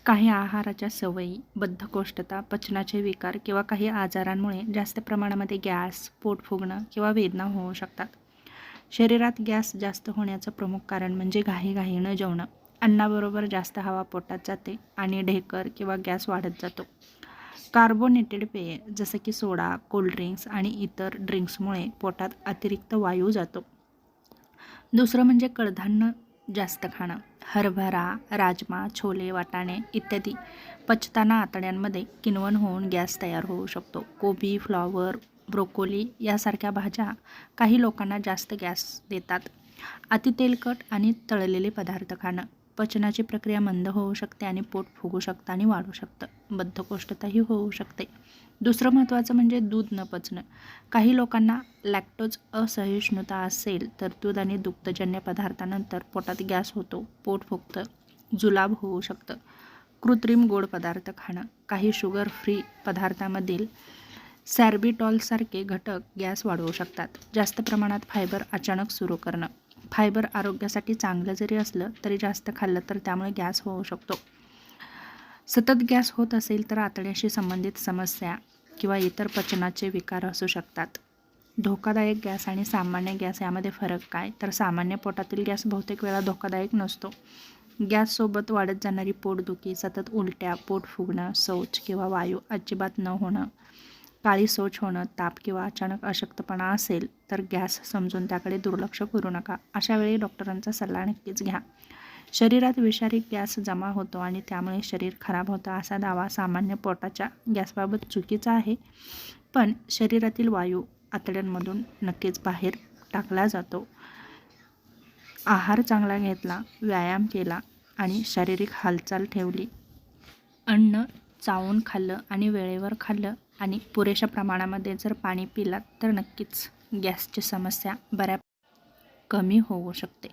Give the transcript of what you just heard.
काही आहाराच्या सवयी, बद्धकोष्ठता, पचनाचे विकार किंवा काही आजारांमुळे जास्त प्रमाणामध्ये गॅस, पोट फुगणं किंवा वेदना होऊ शकतात. शरीरात गॅस जास्त होण्याचं प्रमुख कारण म्हणजे घाईघाईनं जेवणं. अन्नाबरोबर जास्त हवा पोटात जाते आणि ढेकर किंवा गॅस वाढत जातो. कार्बोनेटेड पेय जसं की सोडा, कोल्ड्रिंक्स आणि इतर ड्रिंक्समुळे पोटात अतिरिक्त वायू जातो. दुसरं म्हणजे कडधान्य जास्त खाणं. हरभरा, राजमा, छोले, वाटाणे इत्यादी पचताना आतड्यांमध्ये किणवण होऊन गॅस तयार होऊ शकतो. कोबी, फ्लॉवर, ब्रोकोली यासारख्या भाज्या काही लोकांना जास्त गॅस देतात. अति तेलकट आणि तळलेले पदार्थ खाणं. पचनाची प्रक्रिया मंद होऊ शकते आणि पोट फुगू शकतं आणि वाढू शकतं. बद्धकोष्ठताही होऊ शकते. दुसरं महत्त्वाचं म्हणजे दूध न पचणं. काही लोकांना लॅक्टोज असहिष्णुता असेल तर दूध आणि दुग्धजन्य पदार्थानंतर पोटात गॅस होतो, पोट फुगतं, जुलाब होऊ शकतं. कृत्रिम गोड पदार्थ खाणं. काही शुगर फ्री पदार्थामधील सॅर्बिटॉलसारखे घटक गॅस वाढवू शकतात. जास्त प्रमाणात फायबर अचानक सुरू करणं. फायबर आरोग्यासाठी चांगलं जरी असलं तरी जास्त खाल्लं तर त्यामुळे गॅस होऊ शकतो. सतत गॅस होत असेल तर आतड्याशी संबंधित समस्या किंवा इतर पचनाचे विकार असू शकतात. धोकादायक गॅस आणि सामान्य गॅस यामध्ये फरक काय? तर सामान्य पोटातील गॅस बहुतेक वेळा धोकादायक नसतो. गॅससोबत वाढत जाणारी पोटदुखी, सतत उलट्या, पोट फुगणं, शौच किंवा वायू अजिबात न होणं, काळी शौच होणं, ताप किंवा अचानक अशक्तपणा असेल तर गॅस समजून त्याकडे दुर्लक्ष करू नका. अशावेळी डॉक्टरांचा सल्ला नक्कीच घ्या. शरीरात विषारी गॅस जमा होतो आणि त्यामुळे शरीर खराब होतं असा दावा सामान्य पोटाच्या गॅसबाबत चुकीचा आहे. पण शरीरातील वायू आतड्यांमधून नक्कीच बाहेर टाकला जातो. आहार चांगला घेतला, व्यायाम केला आणि शारीरिक हालचाल ठेवली, अन्न चावून खाल्लं आणि वेळेवर खाल्लं आणि पुरेशा प्रमाणामध्ये जर पाणी पिलात तर नक्कीच गॅसची समस्या कमी होऊ शकते.